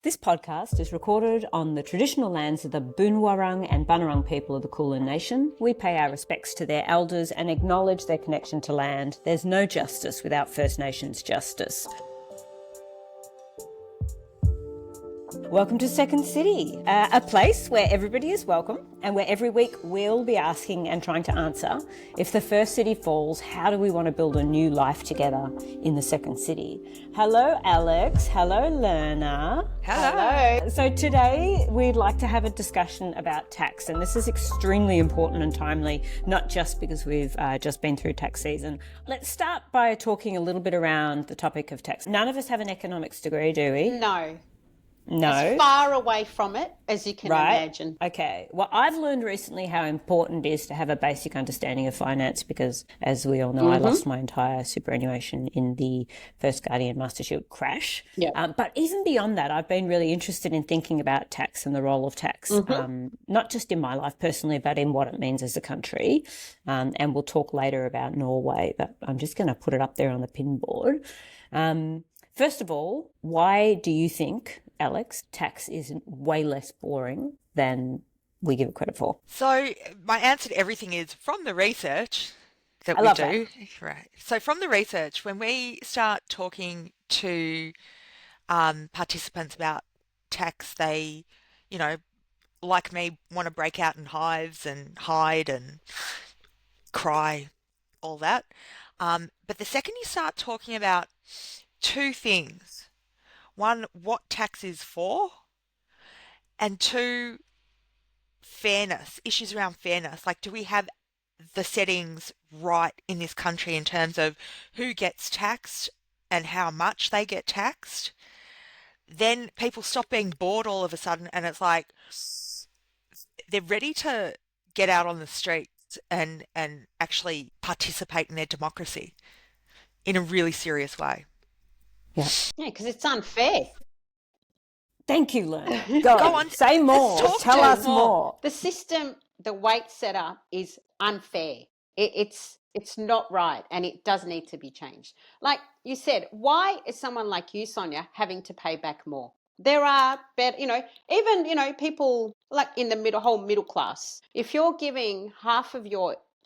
This podcast is recorded on the traditional lands of the Boonwurrung and Bunurong people of the Kulin Nation. We pay our respects to their elders and acknowledge their connection to land. There's no justice without First Nations justice. Welcome to Second City, a place where everybody is welcome and where every week we'll be asking and trying to answer, if the first city falls, how do we want to build a new life together in the second city? Hello, Alex. Hello, Lerna. Hello. So today we'd like to have a discussion about tax, and this is extremely important and timely, not just because we've just been through tax season. Let's start by talking a little bit around the topic of tax. None of us have an economics degree, do we? No. As far away from it as you can imagine. Okay. Well, I've learned recently how important it is to have a basic understanding of finance because, as we all know, I lost my entire superannuation in the First Guardian Master Shield crash. Yep. But even beyond that, I've been really interested in thinking about tax and the role of tax, not just in my life personally, but in what it means as a country. And we'll talk later about Norway, but I'm just going to put it up there on the pinboard. First of all, why do you think, Alex, tax is way less boring than we give it credit for? So my answer to everything is from the research that I we love do. Right. So from the research, when we start talking to participants about tax, they, like me, want to break out in hives and hide and cry, all that. But the second you start talking about two things, one, what tax is for, and two, fairness, issues around fairness. Like, do we have the settings right in this country in terms of who gets taxed and how much they get taxed? Then people stop being bored all of a sudden, and it's like they're ready to get out on the streets and actually participate in their democracy in a really serious way. Yeah, because it's unfair. Thank you, Lerna. Go on. Say more. Tell us more. The system, the way it's set up is unfair. It's not right, and it does need to be changed. Like you said, why is someone like you, Sonia, having to pay back more? There are better, even, people like in the whole middle class. If you're giving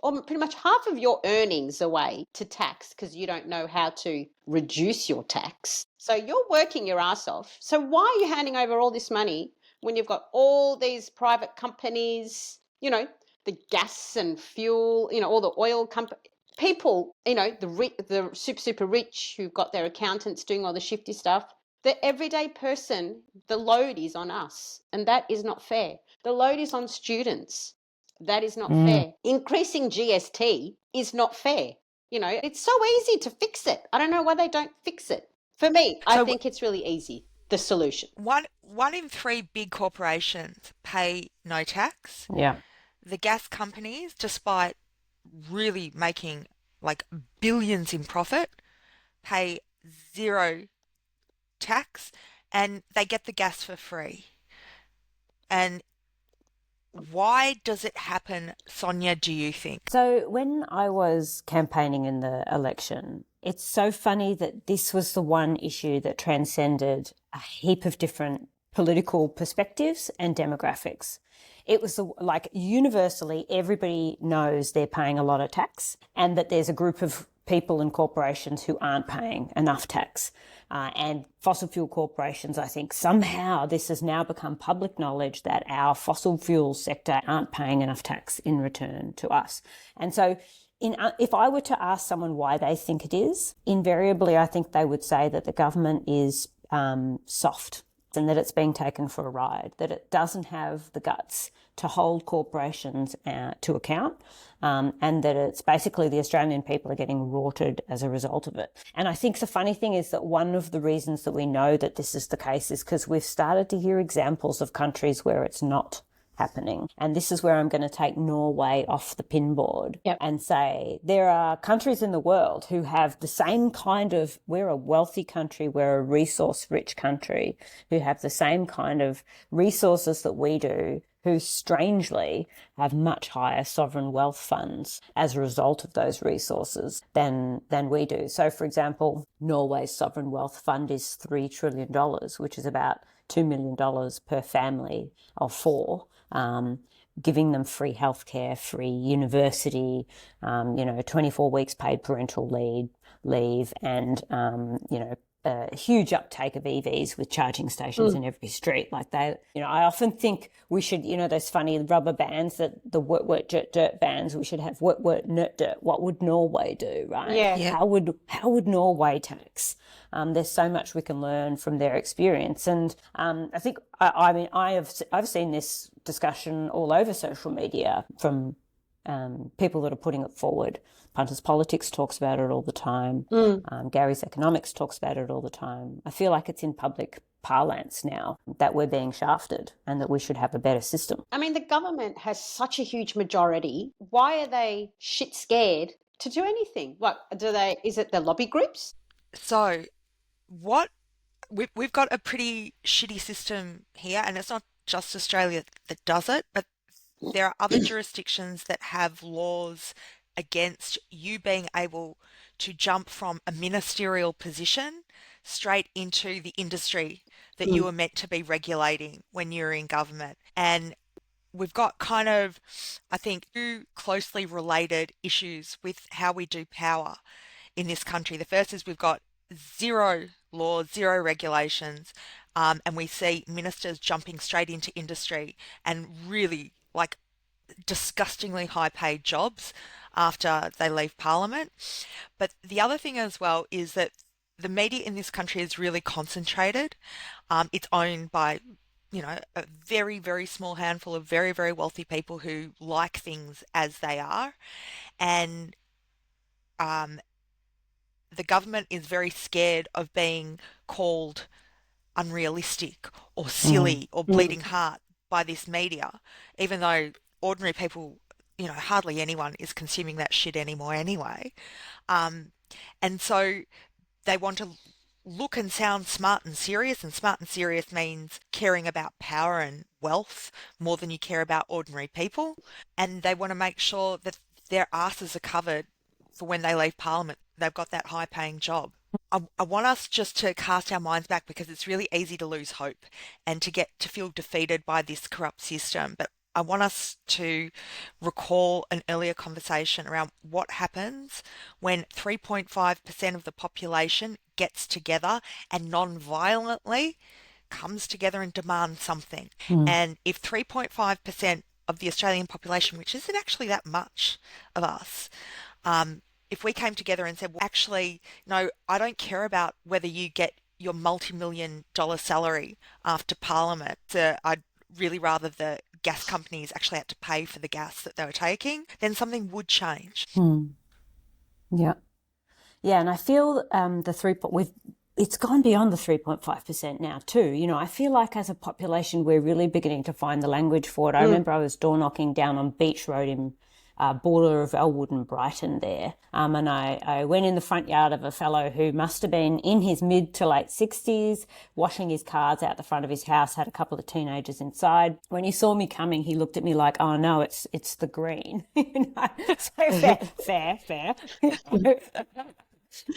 or pretty much half of your earnings away to tax because you don't know how to reduce your tax. So you're working your ass off. So why are you handing over all this money when you've got all these private companies, the gas and fuel, all the oil companies, people, the super rich who've got their accountants doing all the shifty stuff. The everyday person, the load is on us, and that is not fair. The load is on students. That is not fair. Increasing GST is not fair. It's so easy to fix it. I don't know why they don't fix it. For me, I think it's really easy, the solution. One in three big corporations pay no tax. Yeah. The gas companies, despite really making like billions in profit, pay zero tax, and they get the gas for free. And why does it happen, Sonia, do you think? So when I was campaigning in the election, it's so funny that this was the one issue that transcended a heap of different political perspectives and demographics. It was universally everybody knows they're paying a lot of tax and that there's a group of people and corporations who aren't paying enough tax. And fossil fuel corporations, I think somehow this has now become public knowledge that our fossil fuel sector aren't paying enough tax in return to us. And so if I were to ask someone why they think it is, invariably I think they would say that the government is soft and that it's being taken for a ride, that it doesn't have the guts to hold corporations to account, and that it's basically the Australian people are getting rorted as a result of it. And I think the funny thing is that one of the reasons that we know that this is the case is because we've started to hear examples of countries where it's not happening. And this is where I'm going to take Norway off the pinboard and say there are countries in the world who have the same kind of, we're a wealthy country, we're a resource-rich country, who have the same kind of resources that we do, who strangely have much higher sovereign wealth funds as a result of those resources than we do. So, for example, Norway's sovereign wealth fund is $3 trillion, which is about $2 million per family of four, giving them free healthcare, free university, 24 weeks paid parental leave, and a huge uptake of EVs with charging stations in every street. Like I often think we should, those funny rubber bands, that the wort dirt bands, we should have wort nert dirt. What would Norway do, right? Yeah. Yeah. How would Norway tax? There's so much we can learn from their experience, and I think I've seen this discussion all over social media from people that are putting it forward. Punters Politics talks about it all the time. Gary's Economics talks about it all the time. I feel like it's in public parlance now that we're being shafted and that we should have a better system. I mean, the government has such a huge majority. Why are they shit scared to do anything? Is it the lobby groups? So we've got a pretty shitty system here, and it's not just Australia that does it, but there are other jurisdictions that have laws against you being able to jump from a ministerial position straight into the industry that you were meant to be regulating when you're in government. And we've got kind of, I think, two closely related issues with how we do power in this country. The first is we've got zero laws, zero regulations, and we see ministers jumping straight into industry and really like disgustingly high paid jobs after they leave Parliament. But the other thing as well is that the media in this country is really concentrated. It's owned by, a very, very small handful of very, very wealthy people who like things as they are. And the government is very scared of being called unrealistic or silly or bleeding heart by this media, even though ordinary people, hardly anyone is consuming that shit anymore anyway. And so they want to look and sound smart and smart and serious means caring about power and wealth more than you care about ordinary people. And they want to make sure that their asses are covered for when they leave Parliament. They've got that high paying job. I want us just to cast our minds back, because it's really easy to lose hope and to feel defeated by this corrupt system. But I want us to recall an earlier conversation around what happens when 3.5% of the population gets together and non-violently comes together and demands something. And if 3.5% of the Australian population, which isn't actually that much of us, if we came together and said, well, actually, no, I don't care about whether you get your multi-million dollar salary after Parliament. I'd really rather the gas companies actually had to pay for the gas that they were taking, then something would change. Yeah. Yeah, and I feel it's gone beyond the 3.5% now too. I feel like as a population, we're really beginning to find the language for it. I remember I was door knocking down on Beach Road in border of Elwood and Brighton there. And I went in the front yard of a fellow who must have been in his mid to late 60s, washing his cars out the front of his house, had a couple of teenagers inside. When he saw me coming, he looked at me like, oh no, it's the green. So fair.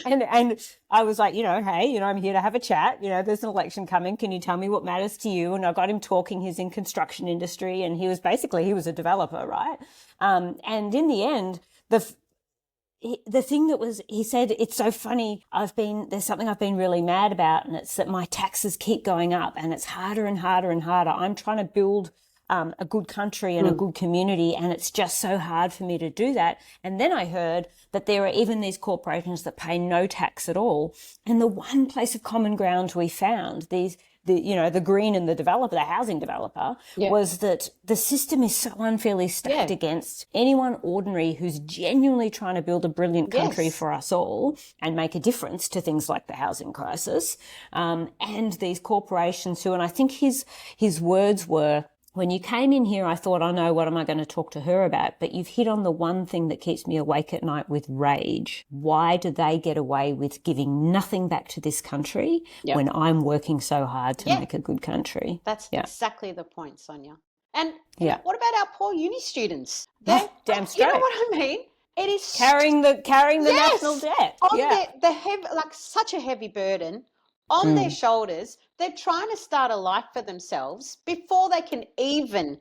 And I was like, hey, I'm here to have a chat. There's an election coming. Can you tell me what matters to you? And I got him talking. He's in construction industry, and he was a developer, right? And in the end, the thing he said, it's so funny. There's something I've been really mad about, and it's that my taxes keep going up, and it's harder and harder and harder. I'm trying to build a good country and a good community, and it's just so hard for me to do that. And then I heard that there are even these corporations that pay no tax at all. And the one place of common ground we found, the green and the developer, the housing developer, was that the system is so unfairly stacked against anyone ordinary who's genuinely trying to build a brilliant country for us all and make a difference to things like the housing crisis. And these corporations and I think his words were, when you came in here, I thought, I know, what am I going to talk to her about? But you've hit on the one thing that keeps me awake at night with rage. Why do they get away with giving nothing back to this country when I'm working so hard to make a good country? That's exactly the point, Sonia. And Yeah. what about our poor uni students? Damn straight. You know what I mean? It is Carrying the Yes! national debt. On Yeah. the heavy, like such a heavy burden on their shoulders. They're trying to start a life for themselves before they can even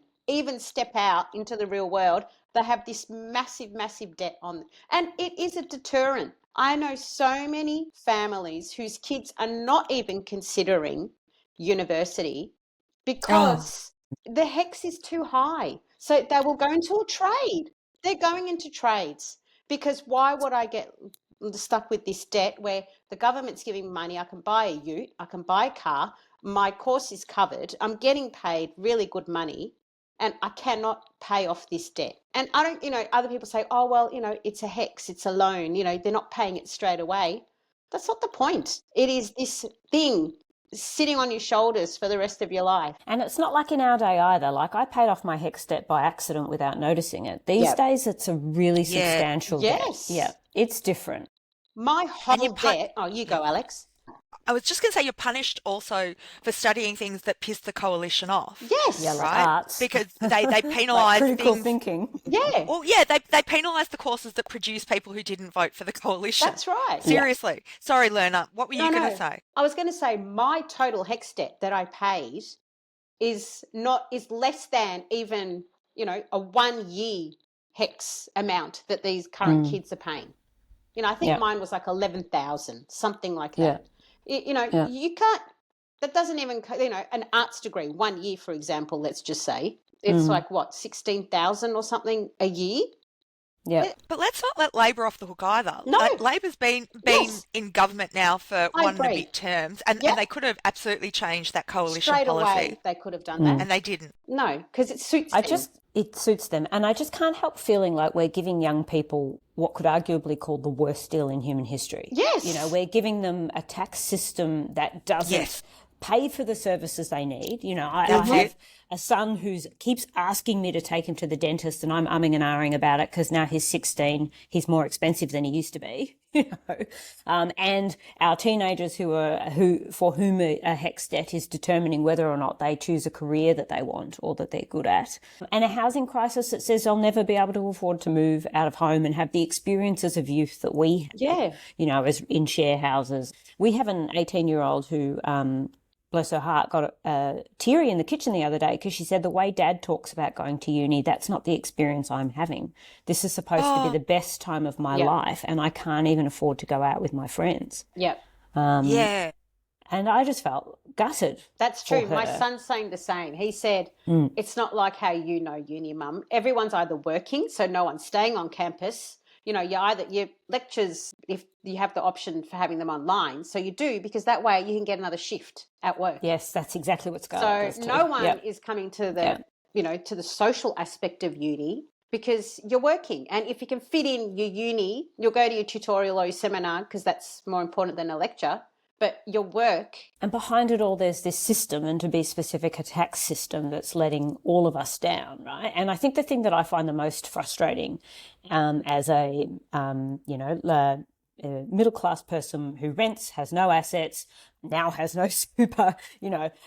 step out into the real world. They have this massive debt on, and it is a deterrent. I know so many families whose kids are not even considering university Oh, because the HEX is too high. So they will go into a trade. They're going into trades because why would I get stuck with this debt where the government's giving money? I can buy a ute, I can buy a car, my course is covered, I'm getting paid really good money, and I cannot pay off this debt. And I don't, other people say, oh, well, it's a HEX, it's a loan, they're not paying it straight away. That's not the point. It is this thing sitting on your shoulders for the rest of your life. And it's not like in our day either. Like I paid off my HEX debt by accident without noticing it. These Yep. days it's a really yeah. substantial Yes. debt. Yeah, it's different. My And you whole debt. Oh, you go, Alex. I was just going to say you're punished also for studying things that piss the coalition off, Yes. Yeah, like right? arts. Because they Like penalise critical things. thinking. Yeah. Well, yeah, they penalise the courses that produce people who didn't vote for the coalition. That's right. Seriously. Sorry, Lerner. What were you going to say? I was going to say my total HEX debt that I paid is less than even, a 1 year HEX amount that these current kids are paying. I think Yeah. mine was like 11,000, something like Yeah. that. You can't, that doesn't even, an arts degree, 1 year, for example, let's just say, it's like what, 16,000 or something a year? Yeah. But let's not let Labor off the hook either. No. Labor's been Yes. in government now for I one and a agree. bit terms, and Yep. they could have absolutely changed that coalition Straight policy, away, they could have done that. and they didn't. No, because it suits them. It suits them. And I just can't help feeling like we're giving young people what could arguably call the worst deal in human history. Yes. We're giving them a tax system that doesn't Yes. pay for the services they need. I That's have it. a son who keeps asking me to take him to the dentist, and I'm umming and ahhing about it because now he's 16. He's more expensive than he used to be. And our teenagers for whom a HEX debt is determining whether or not they choose a career that they want or that they're good at, and a housing crisis that says they'll never be able to afford to move out of home and have the experiences of youth that we had, as in share houses. We have an 18-year-old who, bless her heart, got teary in the kitchen the other day because she said the way Dad talks about going to uni, that's not the experience I'm having. This is supposed to be the best time of my life, and I can't even afford to go out with my friends. Yep. Yeah. And I just felt gutted. That's for true. My her. son's saying the same. He said, it's not like how uni, Mum. Everyone's either working, so no one's staying on campus. Your lectures, if you have the option for having them online, so you do, because that way you can get another shift at work. Yes, that's exactly what's going on. So no one is coming to the, to the social aspect of uni because you're working. And if you can fit in your uni, you'll go to your tutorial or your seminar because that's more important than a lecture. But your work. And behind it all, there's this system, and to be specific, a tax system that's letting all of us down, right? And I think the thing that I find the most frustrating as a, middle-class person who rents, has no assets, now has no super,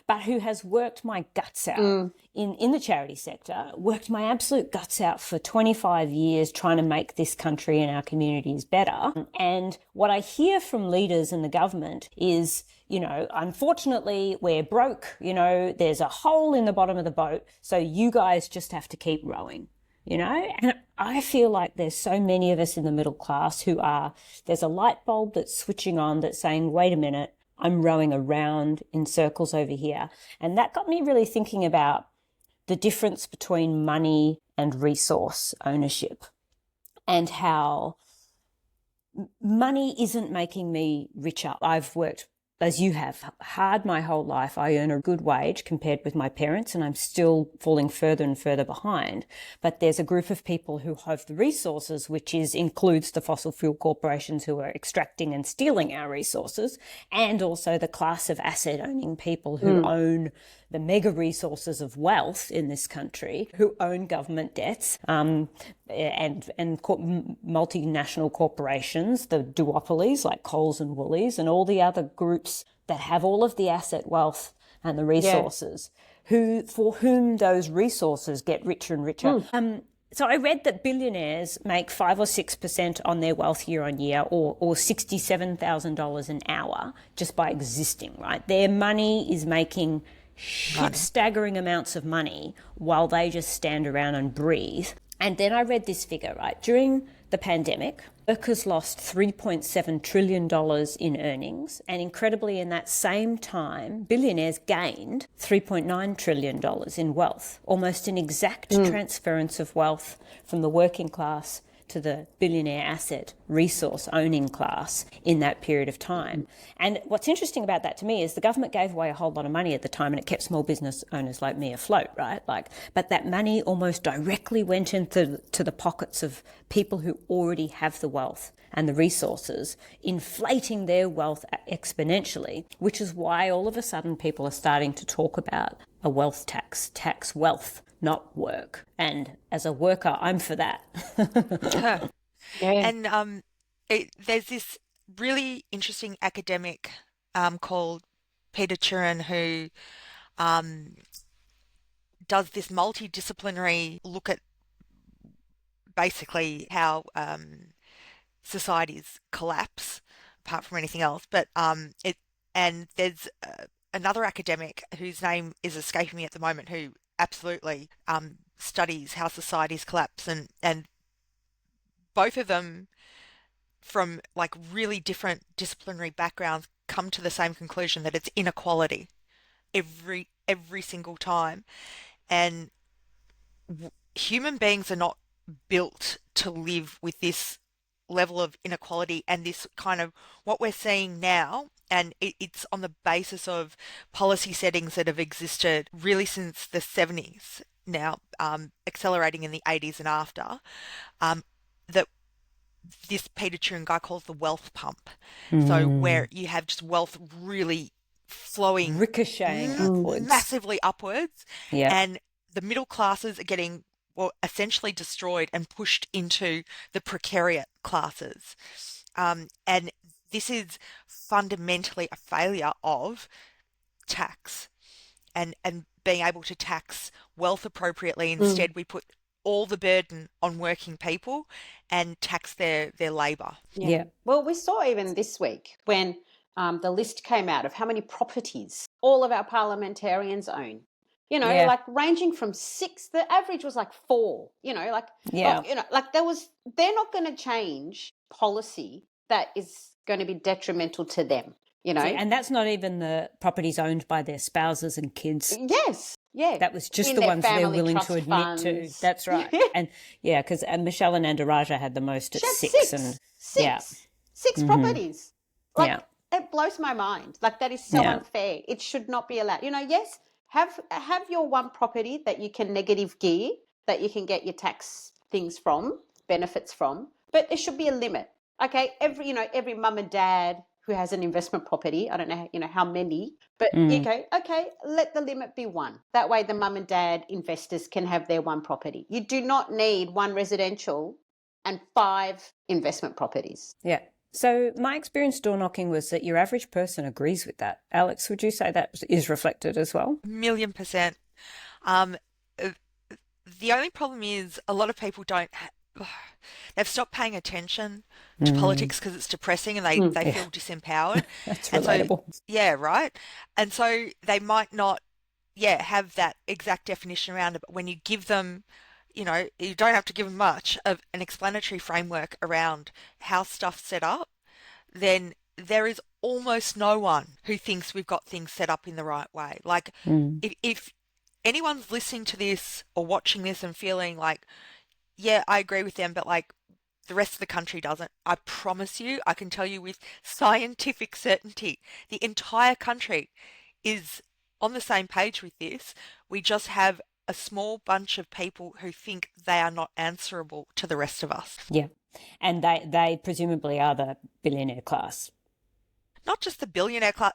but who has worked my guts out in the charity sector, worked my absolute guts out for 25 years trying to make this country and our communities better. And what I hear from leaders in the government is, unfortunately, we're broke, there's a hole in the bottom of the boat, so you guys just have to keep rowing. And I feel like there's so many of us in the middle class there's a light bulb that's switching on that's saying, wait a minute, I'm rowing around in circles over here. And that got me really thinking about the difference between money and resource ownership and how money isn't making me richer. I've worked, as you have, hard my whole life. I earn a good wage compared with my parents, and I'm still falling further and further behind. But there's a group of people who have the resources, which includes the fossil fuel corporations who are extracting and stealing our resources, and also the class of asset-owning people who own the mega resources of wealth in this country, who own government debts, and multinational corporations, the duopolies like Coles and Woolies, and all the other groups that have all of the asset wealth and the resources, for whom those resources get richer and richer. So I read that billionaires make 5 or 6% on their wealth year on year, or $67,000 an hour just by existing, right? Their money is making staggering amounts of money while they just stand around and breathe. And then I read this figure, right? During the pandemic, workers lost $3.7 trillion in earnings. And incredibly, in that same time, billionaires gained $3.9 trillion in wealth, almost an exact transference of wealth from the working class to the billionaire asset resource owning class in that period of time. And what's interesting about that to me is the government gave away a whole lot of money at the time, and it kept small business owners like me afloat, right? But that money almost directly went into the pockets of people who already have the wealth and the resources, inflating their wealth exponentially, which is why all of a sudden people are starting to talk about a wealth tax wealth, not work. And as a worker, I'm for that. Yeah. And there's this really interesting academic called Peter Turin who does this multidisciplinary look at basically how societies collapse, apart from anything else. But there's another academic whose name is escaping me at the moment who absolutely studies how societies collapse, and both of them from like really different disciplinary backgrounds come to the same conclusion that it's inequality every single time. And human beings are not built to live with this level of inequality and this kind of what we're seeing now. And it's on the basis of policy settings that have existed really since the 70s now, accelerating in the 80s and after, that this Peter Turin guy calls the wealth pump. So where you have just wealth really flowing, ricocheting upwards, massively upwards, yeah, and the middle classes are getting, well, essentially destroyed and pushed into the precariat classes. And this is fundamentally a failure of tax and being able to tax wealth appropriately. Instead, we put all the burden on working people and tax their labour. Yeah. Well, we saw even this week when the list came out of how many properties all of our parliamentarians own. You know, Yeah. like ranging from 6, the average was like 4, Yeah. they're not going to change policy that is going to be detrimental to them, See, and that's not even the properties owned by their spouses and kids. Yes. Yeah. That was just In the their ones they're family willing trust to admit to. funds. That's right. And yeah, because Michelle Anandaraja had the most at She had 6. 6. And 6. yeah. 6 properties. Like, Yeah. it blows my mind. Like, that is so Yeah. unfair. It should not be allowed. Yes, have your one property that you can negative gear, that you can get your tax things from, benefits from, but there should be a limit. Okay, every mum and dad who has an investment property, I don't know, how many, but okay, let the limit be 1. That way the mum and dad investors can have their one property. You do not need 1 residential and 5 investment properties. Yeah. So my experience door knocking was that your average person agrees with that. Alex, would you say that is reflected as well? 1,000,000%. The only problem is a lot of people they've stopped paying attention to politics because it's depressing and they feel disempowered. That's And relatable. so, yeah, right. And so they might not, have that exact definition around it, but when you give them, you don't have to give them much of an explanatory framework around how stuff's set up, then there is almost no one who thinks we've got things set up in the right way. Like, if anyone's listening to this or watching this and feeling like, yeah, I agree with them, but like the rest of the country doesn't, I promise you, I can tell you with scientific certainty, the entire country is on the same page with this. We just have a small bunch of people who think they are not answerable to the rest of us. Yeah. And they presumably are the billionaire class. Not just the billionaire class,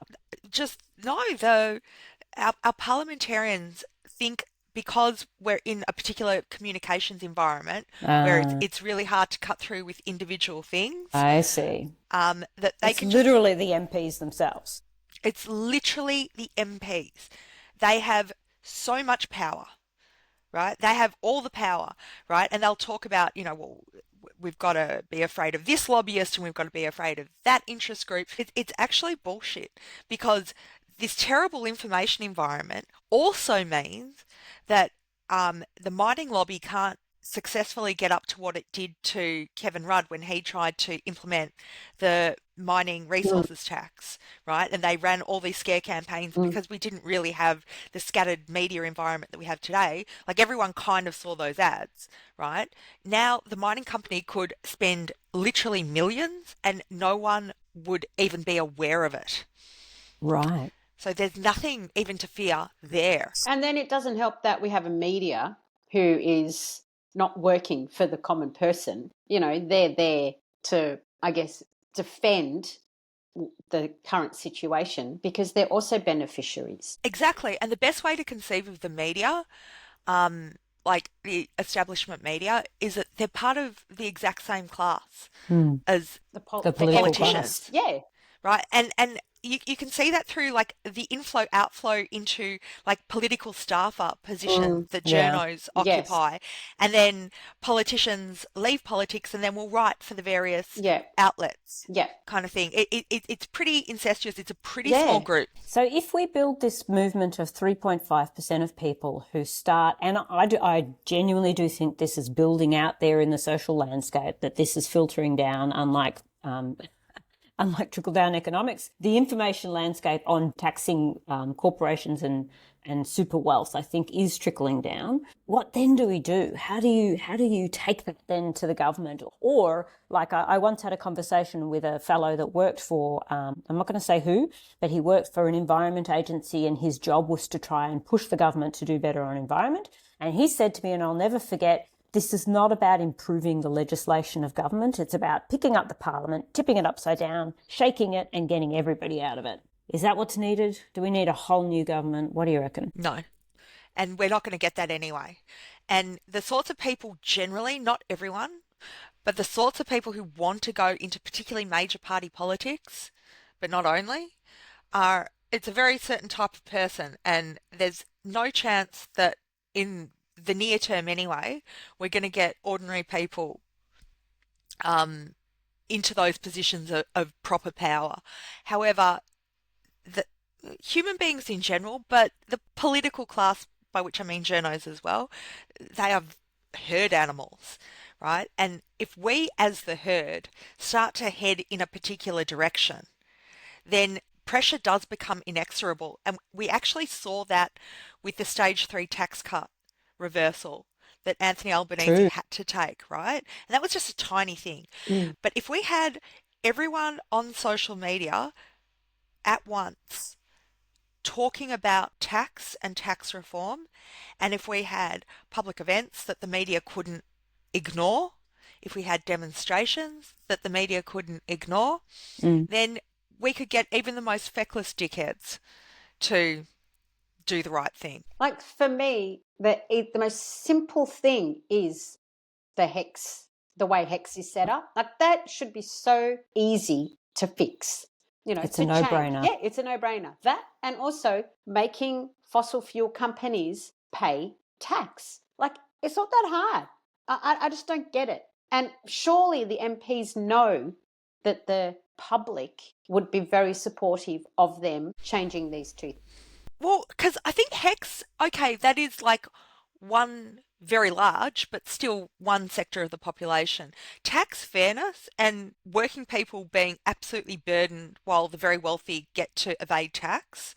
our parliamentarians think because we're in a particular communications environment where it's really hard to cut through with individual things. I see. That they It's can literally the MPs themselves. It's literally the MPs. They have so much power right? They have all the power, right? And they'll talk about, well, we've got to be afraid of this lobbyist and we've got to be afraid of that interest group. It's actually bullshit because this terrible information environment also means that the mining lobby can't successfully get up to what it did to Kevin Rudd when he tried to implement the mining Mm, resources tax, right? And they ran all these scare campaigns mm. because we didn't really have the scattered media environment that we have today. Like everyone kind of saw those ads, right? Now the mining company could spend literally millions and no one would even be aware of it. Right. So there's nothing even to fear there. And then it doesn't help that we have a media who is not working for the common person. They're there to, I guess, defend the current situation because they're also beneficiaries. Exactly. And the best way to conceive of the media, like the establishment media, is that they're part of the exact same class Mm. as The, The the political politicians, class. yeah, right? And you can see that through like the inflow outflow into like political staffer positions that Yeah. journos yes, occupy, and then politicians leave politics and then will write for the various yeah, outlets, yeah, kind of thing. It's pretty incestuous. It's a pretty small yeah. group. So if we build this movement of 3.5% of people who start, and I genuinely do think this is building out there in the social landscape, that this is filtering down, unlike trickle-down economics, the information landscape on taxing corporations and super wealth, I think, is trickling down. What then do we do? How do you take that then to the government? Or, like, I once had a conversation with a fellow that worked for, I'm not going to say who, but he worked for an environment agency and his job was to try and push the government to do better on environment. And he said to me, and I'll never forget, this is not about improving the legislation of government. It's about picking up the parliament, tipping it upside down, shaking it, and getting everybody out of it. Is that what's needed? Do we need a whole new government? What do you reckon? No. And we're not going to get that anyway. And the sorts of people generally, not everyone, but the sorts of people who want to go into particularly major party politics, but not only, it's a very certain type of person. And there's no chance that in the near term anyway, we're going to get ordinary people into those positions of proper power. However, the human beings in general, but the political class, by which I mean journos as well, they are herd animals, right? And if we as the herd start to head in a particular direction, then pressure does become inexorable. And we actually saw that with the stage 3 tax cut reversal that Anthony Albanese True. had to take, right? And that was just a tiny thing. Mm. But if we had everyone on social media at once talking about tax and tax reform, and if we had public events that the media couldn't ignore, if we had demonstrations that the media couldn't ignore, then we could get even the most feckless dickheads to do the right thing. Like for me, the most simple thing is the way hex is set up. Like that should be so easy to fix. It's to a change. no-brainer. Yeah, it's a no-brainer. That and also making fossil fuel companies pay tax. Like it's not that hard. I just don't get it. And surely the MPs know that the public would be very supportive of them changing these two. Well, because I think HEX, okay, that is like one very large, but still one sector of the population. Tax fairness and working people being absolutely burdened while the very wealthy get to evade tax,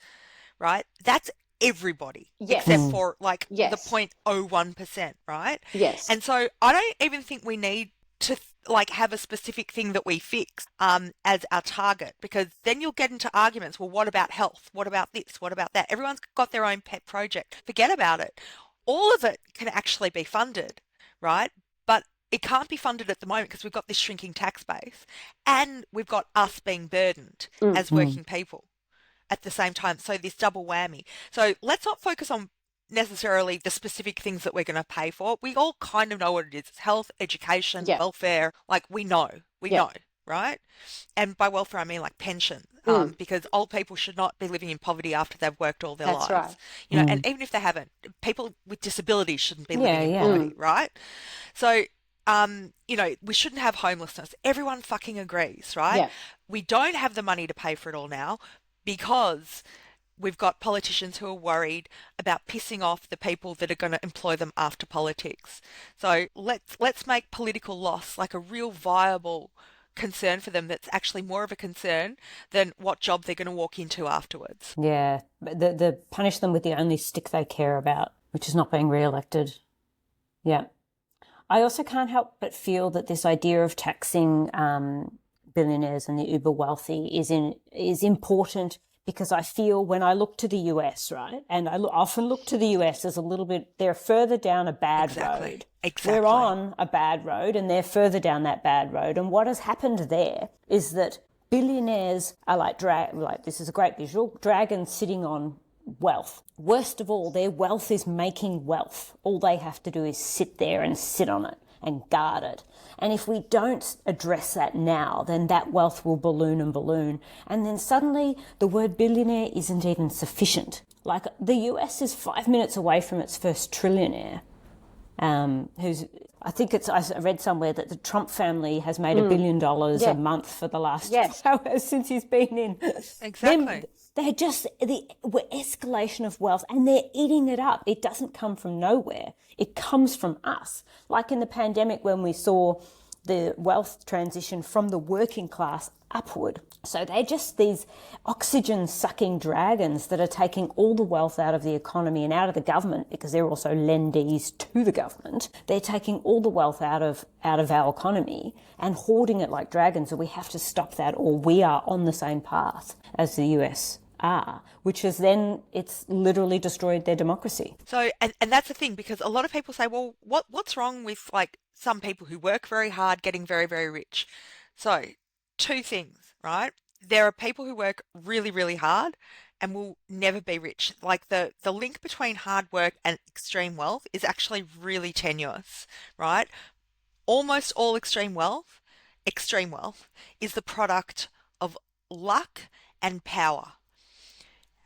right? That's everybody, Yes. except for like the Yes. 0.01%, right? Yes. And so I don't even think we need to like have a specific thing that we fix as our target, because then you'll get into arguments. Well, what about health? What about this? What about that? Everyone's got their own pet project. Forget about it. All of it can actually be funded, right? But it can't be funded at the moment because we've got this shrinking tax base and we've got us being burdened as working people at the same time. So this double whammy. So let's not focus on necessarily the specific things that we're going to pay for. We all kind of know what it is. It's health, education, Yeah. welfare. Like we know. Yeah. right? And by welfare, I mean like pension, Mm, because old people should not be living in poverty after they've worked all their that's right. lives. You know, and even if they haven't, people with disabilities shouldn't be living Yeah, in yeah. poverty, right? So, you know, we shouldn't have homelessness. Everyone fucking agrees, right? Yeah. We don't have the money to pay for it all now because we've got politicians who are worried about pissing off the people that are going to employ them after politics. So let's make political loss like a real viable concern for them that's actually more of a concern than what job they're going to walk into afterwards. Yeah. But the punish them with the only stick they care about, which is not being re-elected. Yeah. I also can't help but feel that this idea of taxing billionaires and the uber wealthy is important, because I feel when I look to the US, right, and often look to the US as a little bit, they're further down a bad Exactly. road. Exactly. We're on a bad road and they're further down that bad road. And what has happened there is that billionaires are like this is a great visual, dragons sitting on wealth. Worst of all, their wealth is making wealth. All they have to do is sit there and sit on it and guard it. And if we don't address that now, then that wealth will balloon and balloon. And then suddenly the word billionaire isn't even sufficient. Like the US is 5 minutes away from its first trillionaire. I think I read somewhere that the Trump family has made $1 billion a month for the last since he's been in. Exactly. They're just the escalation of wealth, and they're eating it up. It doesn't come from nowhere. It comes from us. Like in the pandemic when we saw the wealth transition from the working class upward. So they're just these oxygen-sucking dragons that are taking all the wealth out of the economy and out of the government, because they're also lendees to the government. They're taking all the wealth out of our economy and hoarding it like dragons, and we have to stop that, or we are on the same path as the US are, which is then it's literally destroyed their democracy. So, and that's the thing, because a lot of people say, well, what's wrong with like some people who work very hard getting very, very rich? So, two things, right? There are people who work really, really hard and will never be rich. Like the link between hard work and extreme wealth is actually really tenuous, right? Almost all extreme wealth is the product of luck and power,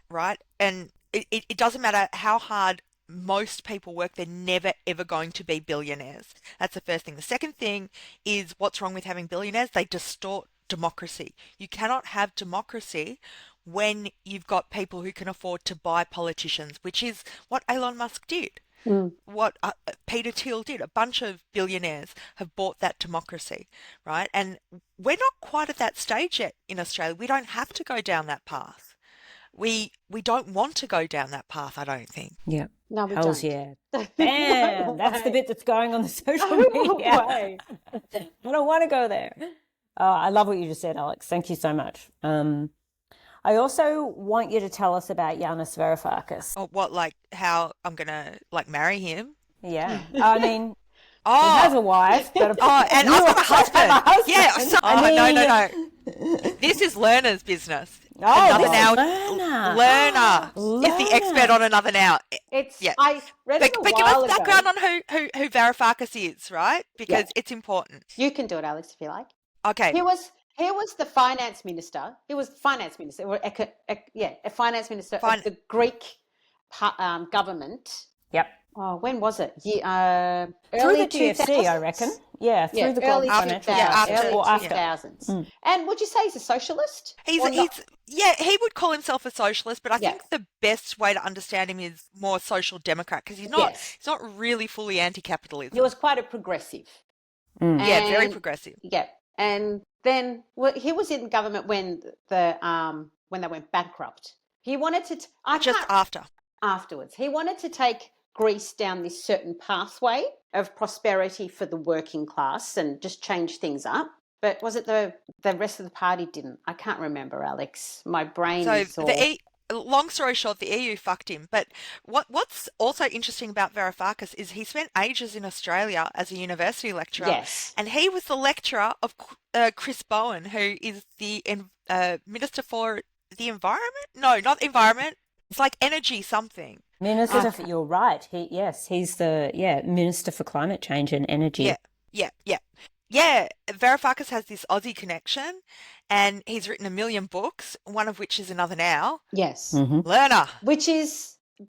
right? And it doesn't matter how hard most people work, they're never ever going to be billionaires. That's the first thing. The second thing is what's wrong with having billionaires? They distort democracy. You cannot have democracy when you've got people who can afford to buy politicians, which is what Elon Musk did. What Peter Thiel did. A bunch of billionaires have bought that democracy, right? And we're not quite at that stage yet in Australia. We don't have to go down that path. We don't want to go down that path, I don't think. Yeah. No, we Hells don't. yeah. Bam! That's the bit that's going on the social media. I don't want to go there. Oh, I love what you just said, Alex. Thank you so much. I also want you to tell us about Yanis Varoufakis. Or what, like how I'm gonna like marry him? Yeah. I mean, he has a Oh, wife, but and you I've got a also have husband. a husband. Yeah, so, I no. This is Lerner's business. Oh, Another this now. is Lerner. Lerner is the expert on another now. It's Yeah. I read it a But give while us ago. background on who Varoufakis is, right? Because it's important. You can do it, Alex, if you like. Okay. He was the finance minister. He was the finance minister, or a finance minister Fine. of the Greek government. Yep. Oh, when was it? Through Early the GFC, 2000s? I reckon. Yeah, through the global early financial 2000s. after, crisis. Early Or after. 2000s. And would you say he's a socialist? He's Or not? he would call himself a socialist, but I Yeah. think the best way to understand him is more social democrat, because he's Yes. not really fully anti-capitalism. He was quite a progressive. Yeah, very And- progressive. Yeah, and then he was in government when when they went bankrupt. He wanted to. Just after. Afterwards, he wanted to take Greece down this certain pathway of prosperity for the working class and just change things up. But was it the rest of the party didn't? I can't remember, Alex. My brain So is all. long story short, the EU fucked him. But what's also interesting about Varoufakis is he spent ages in Australia as a university lecturer. Yes. And he was the lecturer of Chris Bowen, who is the Minister for the Environment? No, not Environment. It's like energy something. Minister for, you're right. He's the Minister for Climate Change and Energy. Yeah. Yeah, Varoufakis has this Aussie connection, and he's written a million books, one of which is Another Now. Yes. Mm-hmm. Learner. Which is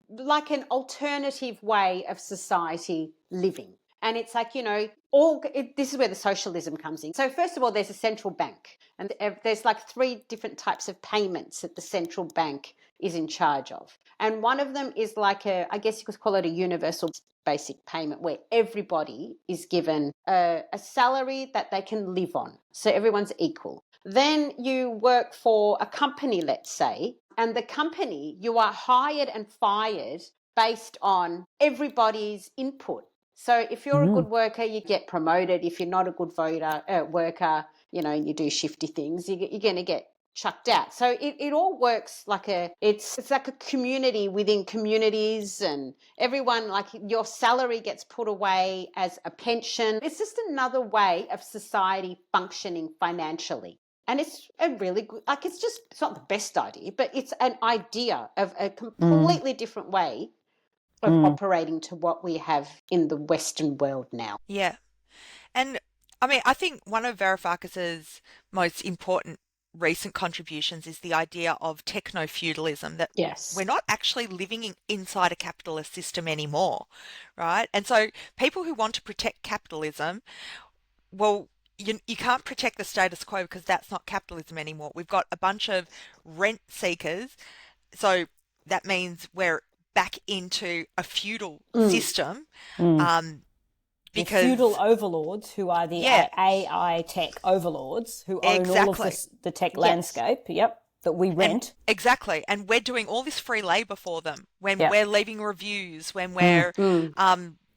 like an alternative way of society living. And it's like, this is where the socialism comes in. So first of all, there's a central bank, and there's like three different types of payments that the central bank is in charge of. And one of them is like I guess you could call it a universal basic payment, where everybody is given a salary that they can live on. So everyone's equal. Then you work for a company, let's say, and the company, you are hired and fired based on everybody's input. So if you're a good worker, you get promoted. If you're not a good worker, you do shifty things, you're going to get chucked out. So it all works like it's like a community within communities, and everyone, like, your salary gets put away as a pension. It's just another way of society functioning financially. And it's a really good, like, it's not the best idea, but it's an idea of a completely different way of operating to what we have in the Western world now. Yeah. And I mean, I think one of Varoufakis's most important recent contributions is the idea of techno-feudalism, that Yes. we're not actually living inside a capitalist system anymore, right? And so people who want to protect capitalism, well, you can't protect the status quo because that's not capitalism anymore. We've got a bunch of rent seekers, so that means we're back into a feudal system. Um, The because feudal overlords, who are the Yeah. AI tech overlords, who own all of Exactly. the tech landscape, that we rent. Exactly. And we're doing all this free labor for them when Yeah. we're leaving reviews, when we're,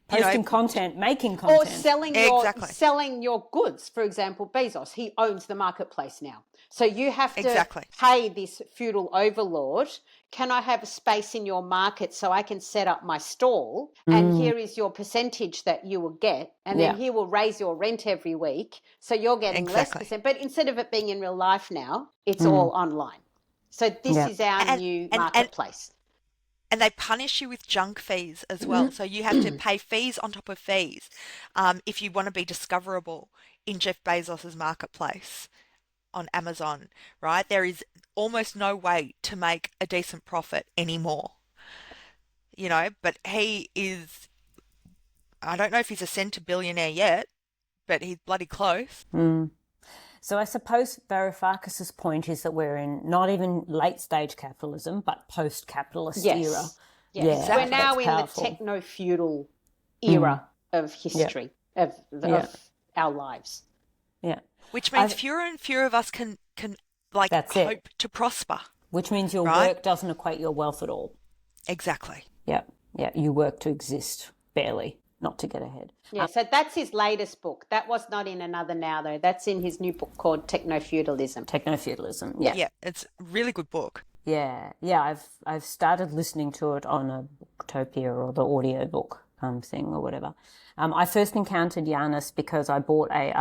Posting content, making Or content. Exactly. selling your goods. For example, Bezos, he owns the marketplace now. So you have to Exactly. pay this feudal overlord, can I have a space in your market so I can set up my stall? And here is your percentage that you will get. And then he will raise your rent every week. So you're getting less Exactly. percent. But instead of it being in real life now, it's all online. So this is our new and marketplace. and they punish you with junk fees as well. So you have to pay fees on top of fees if you want to be discoverable in Jeff Bezos's marketplace on Amazon, right? There is almost no way to make a decent profit anymore, but he is, I don't know if he's a centibillionaire yet, but he's bloody close. So I suppose Varoufakis's point is that we're in not even late stage capitalism, but post capitalist era. Yes. Yeah, We're now that's in powerful. the techno-feudal era of history, of our lives. Yeah. Which means fewer and fewer of us can like That's hope it. to prosper. Which means your Right? work doesn't equate your wealth at all. Exactly. Yeah. Yeah. You work to exist, barely, not to get ahead. Yeah, so that's his latest book. That was not in Another Now, though. That's in his new book called Techno-Feudalism. Techno-feudalism. Yeah. Yeah, it's a really good book. Yeah. Yeah. I've started listening to it on a Booktopia or the audiobook thing or whatever. I first encountered Giannis because I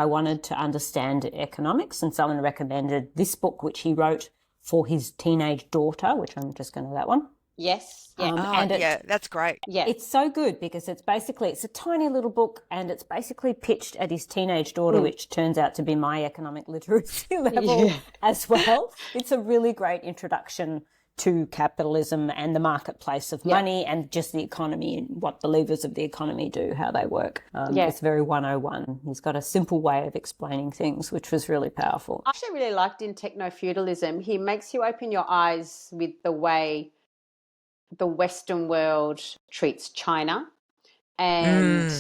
wanted to understand economics, and someone recommended this book, which he wrote for his teenage daughter, which I'm just going to that one. Yes. Yeah. And That's great. Yeah. It's so good because it's a tiny little book, and it's basically pitched at his teenage daughter, which turns out to be my economic literacy level as well. It's a really great introduction to capitalism and the marketplace of money and just the economy and what the levers of the economy do, how they work. It's very 101. He's got a simple way of explaining things, which was really powerful. I actually really liked in Techno-Feudalism, he makes you open your eyes with the way the Western world treats China. And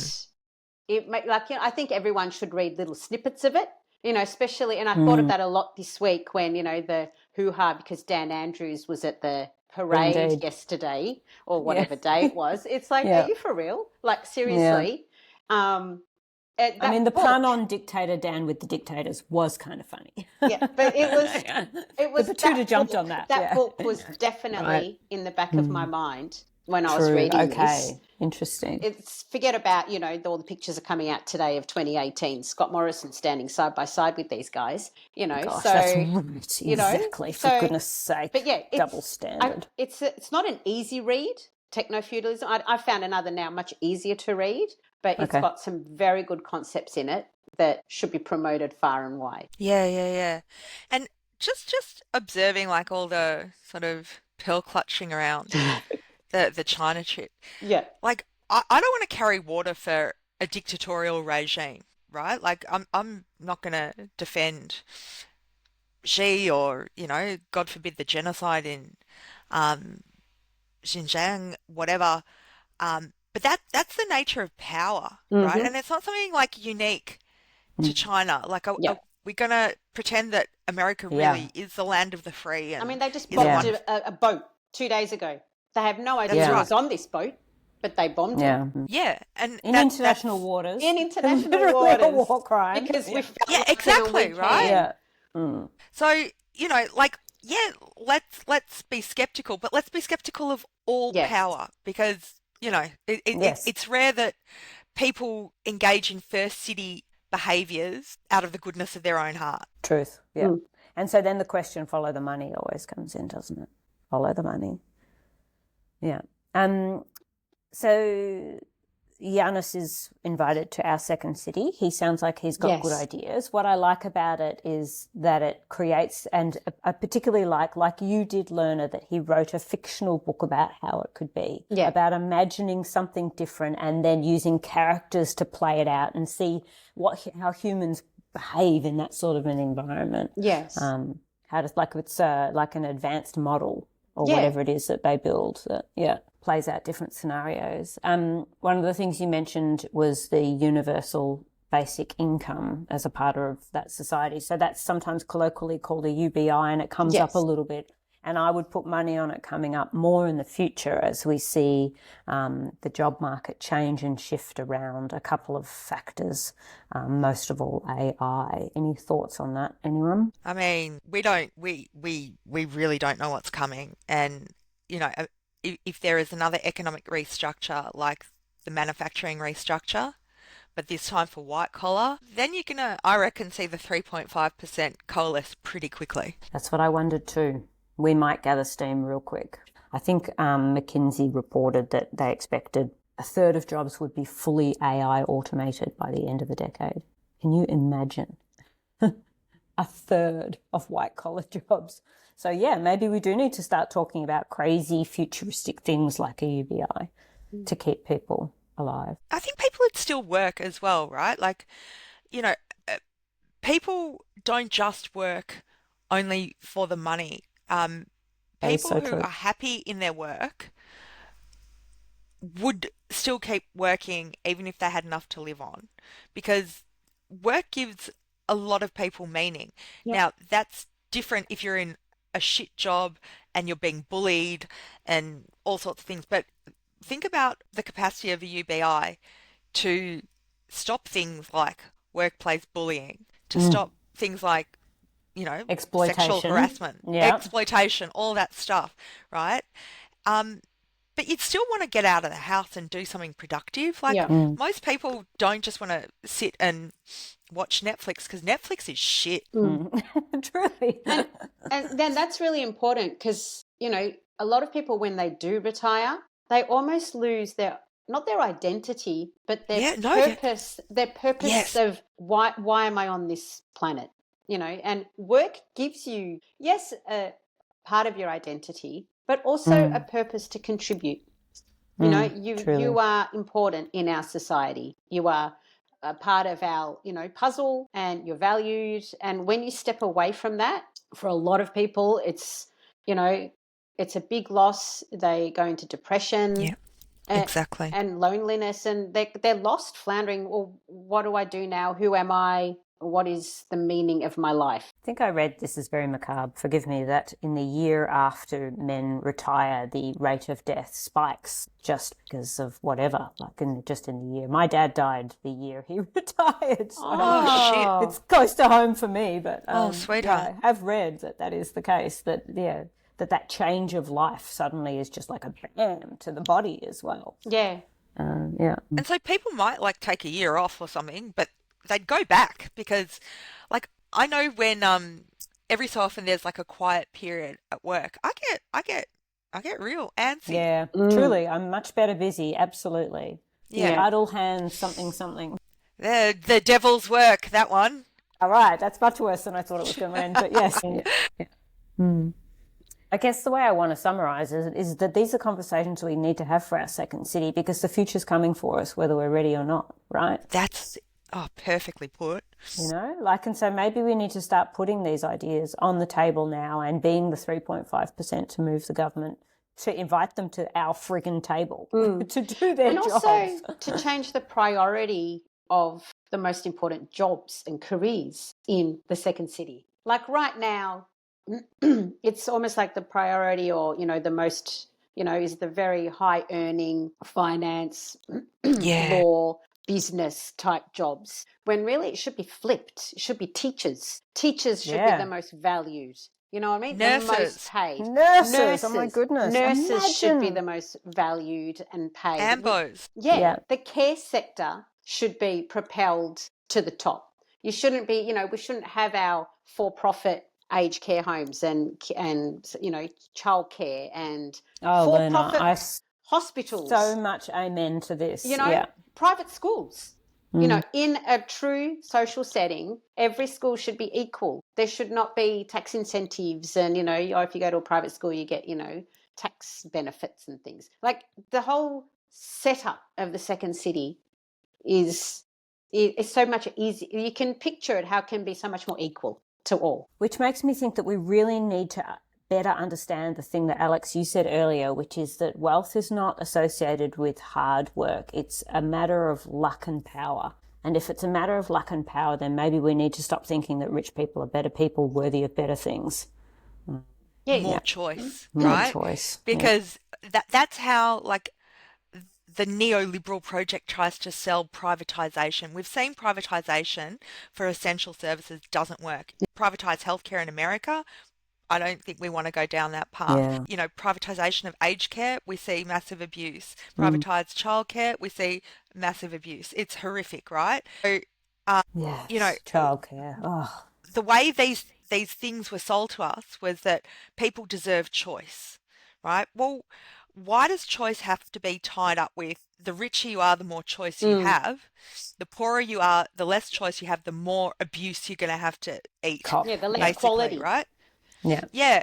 I think everyone should read little snippets of it, especially, and I thought of that a lot this week when, the hoo-ha because Dan Andrews was at the parade yesterday or whatever day it was. It's like, are you for real? Like, seriously? The pun on dictator Dan with the dictators was kind of funny. Yeah, but it was the tutor jumped on that. That book was definitely in the back of my mind when I was reading this. Okay, interesting. Forget about, all the pictures are coming out today of 2018, Scott Morrison standing side by side with these guys, Gosh, so, that's right. Exactly, for goodness sake. But yeah, double standard. It's not an easy read. Techno-feudalism. I found another now much easier to read, but it's Okay. got some very good concepts in it that should be promoted far and wide. Yeah, yeah, yeah. And just observing like all the sort of pearl clutching around the China trip. Yeah. Like I don't want to carry water for a dictatorial regime, right? Like I'm not going to defend Xi or, God forbid the genocide in um Xinjiang, whatever. But that's the nature of power, right? Mm-hmm. And it's not something like unique to Mm. China. Like, Yeah. are we gonna pretend that America Yeah. really is the land of the free I mean, and they just is the bombed Yeah. one? a boat 2 days ago. They have no idea That's who Yeah. was right. on this boat, but they bombed it Yeah. Yeah, and In that's international waters. in international Literally a waters war crime. because we Yeah. felt yeah, like it and we exactly, right? can. Yeah. Mm. So, like, yeah, let's be skeptical, but let's be skeptical of all Yes. power because, Yes. it's rare that people engage in first city behaviors out of the goodness of their own heart. Truth. Yeah. Mm. And so then the question, follow the money, always comes in, doesn't it? Follow the money. Yeah. So Giannis is invited to our second city. He sounds like he's got good Yes. ideas. What I like about it is that it creates, and I particularly like you did, Lerner, that he wrote a fictional book about how it could be, Yeah. about imagining something different and then using characters to play it out and see how humans behave in that sort of an environment. Yes. How does, like, it's like an advanced model or Yeah. whatever it is that they build that, plays out different scenarios. One of the things you mentioned was the universal basic income as a part of that society. So that's sometimes colloquially called a UBI, and it comes up Yes. a little bit. And I would put money on it coming up more in the future as we see the job market change and shift around a couple of factors, most of all AI. Any thoughts on that, anyone? I mean, we really don't know what's coming. And, if there is another economic restructure like the manufacturing restructure, but this time for white collar, then you're gonna, I reckon, see the 3.5% coalesce pretty quickly. That's what I wondered too. We might gather steam real quick. I think McKinsey reported that they expected a third of jobs would be fully AI automated by the end of the decade. Can you imagine? A third of white collar jobs. So yeah, maybe we do need to start talking about crazy futuristic things like a UBI to keep people alive. I think people would still work as well, right? Like, you know, people don't just work only for the money. That is People so who true. are happy in their work would still keep working even if they had enough to live on, because work gives a lot of people meaning. Yep. Now, that's different if you're in a shit job and you're being bullied and all sorts of things. But think about the capacity of a UBI to stop things like workplace bullying, to stop things like, sexual Exploitation. harassment, Yeah. exploitation, all that stuff, right? But you'd still want to get out of the house and do something productive. Like, Yeah. most people don't just want to sit and watch Netflix because Netflix is shit. Truly. And then that's really important because, a lot of people, when they do retire, they almost lose not their identity, but their purpose, Yes. of why am I on this planet? And work gives you, yes, a part of your identity, but also a purpose to contribute. Truly. You are important in our society. You are a part of our, puzzle, and you're valued. And when you step away from that, for a lot of people, it's a big loss. They go into depression. Yeah, exactly. And loneliness, and they're lost, floundering. Well, what do I do now? Who am I? What is the meaning of my life? I think I read, this is very macabre, forgive me, that in the year after men retire, the rate of death spikes just because of whatever, just in the year. My dad died the year he retired. So Oh, it's close to home for me, but sweetheart. I have read that is the case, that change of life suddenly is just like a bam to the body as well. Yeah. And so people might like take a year off or something, but they'd go back because, like, I know when every so often there's like a quiet period at work, I get I get real antsy. Yeah, truly, I'm much better busy. Absolutely. Yeah. Idle hands, something, something. The devil's work, that one. All right, that's much worse than I thought it was going to end, but yes. Yeah. I guess the way I want to summarize it is that these are conversations we need to have for our second city because the future's coming for us, whether we're ready or not, right? That's, perfectly put. And so maybe we need to start putting these ideas on the table now and being the 3.5% to move the government, to invite them to our friggin' table to do their And jobs. also to change the priority of the most important jobs and careers in the second city. Like right now, it's almost like the priority or, the most, is the very high earning finance, Yeah. law, business type jobs, when really it should be flipped. It should be teachers. Teachers should be the most valued. You know what I mean? The most Nurses. paid. Nurses, oh my goodness. Nurses should be Imagine. the most valued and paid. Ambos. Yeah, the care sector should be propelled to the top. You shouldn't be, we shouldn't have our for-profit aged care homes and childcare and Luna, for-profit hospitals. So much amen to this. Private schools. In a true social setting, every school should be equal. There should not be tax incentives and, if you go to a private school, you get, tax benefits and things. Like the whole setup of the second city is so much easier. You can picture it, how it can be so much more equal to all. Which makes me think that we really need to better understand the thing that Alex, you said earlier, which is that wealth is not associated with hard work. It's a matter of luck and power. And if it's a matter of luck and power, then maybe we need to stop thinking that rich people are better people, worthy of better things. More choice, More right? choice. Because that's how, like, the neoliberal project tries to sell privatization. We've seen privatization for essential services doesn't work. Privatized healthcare in America, I don't think we want to go down that path. Privatization of aged care, we see massive abuse. Privatized childcare, we see massive abuse. It's horrific, right? So, childcare. Oh. The way these things were sold to us was that people deserve choice, right? Well, why does choice have to be tied up with the richer you are, the more choice you have? The poorer you are, the less choice you have, the more abuse you're going to have to eat. Yeah, the less quality. Right? Yeah. Yeah.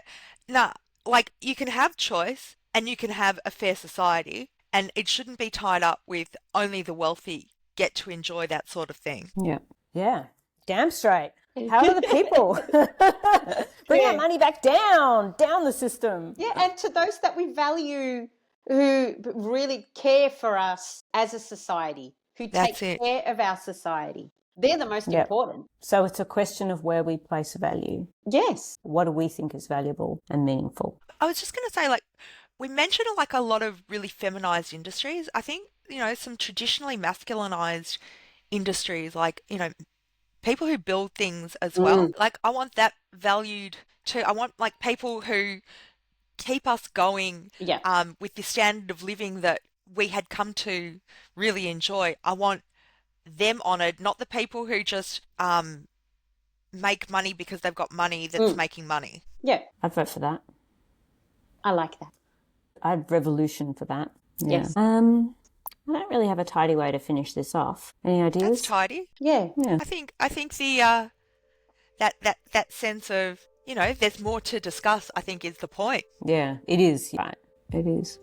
Nah, like you can have choice and you can have a fair society, and it shouldn't be tied up with only the wealthy get to enjoy that sort of thing. Yeah. Yeah. Damn straight. How are the people? Bring our money back down the system. Yeah, and to those that we value, who really care for us as a society, who take care of our society. They're the most important. So it's a question of where we place value. Yes. What do we think is valuable and meaningful? I was just going to say, like, we mentioned like a lot of really feminized industries. I think, some traditionally masculinized industries, like, people who build things as well. Like, I want that valued too. I want like people who keep us going with the standard of living that we had come to really enjoy. I want them honoured, not the people who just make money because they've got money that's making money. Yeah. I'd vote for that. I like that. I'd revolution for that. Yeah. Yes. I don't really have a tidy way to finish this off. Any ideas? That's tidy. Yeah. I think the that sense of, there's more to discuss, I think is the point. Yeah, it is. Right. It is.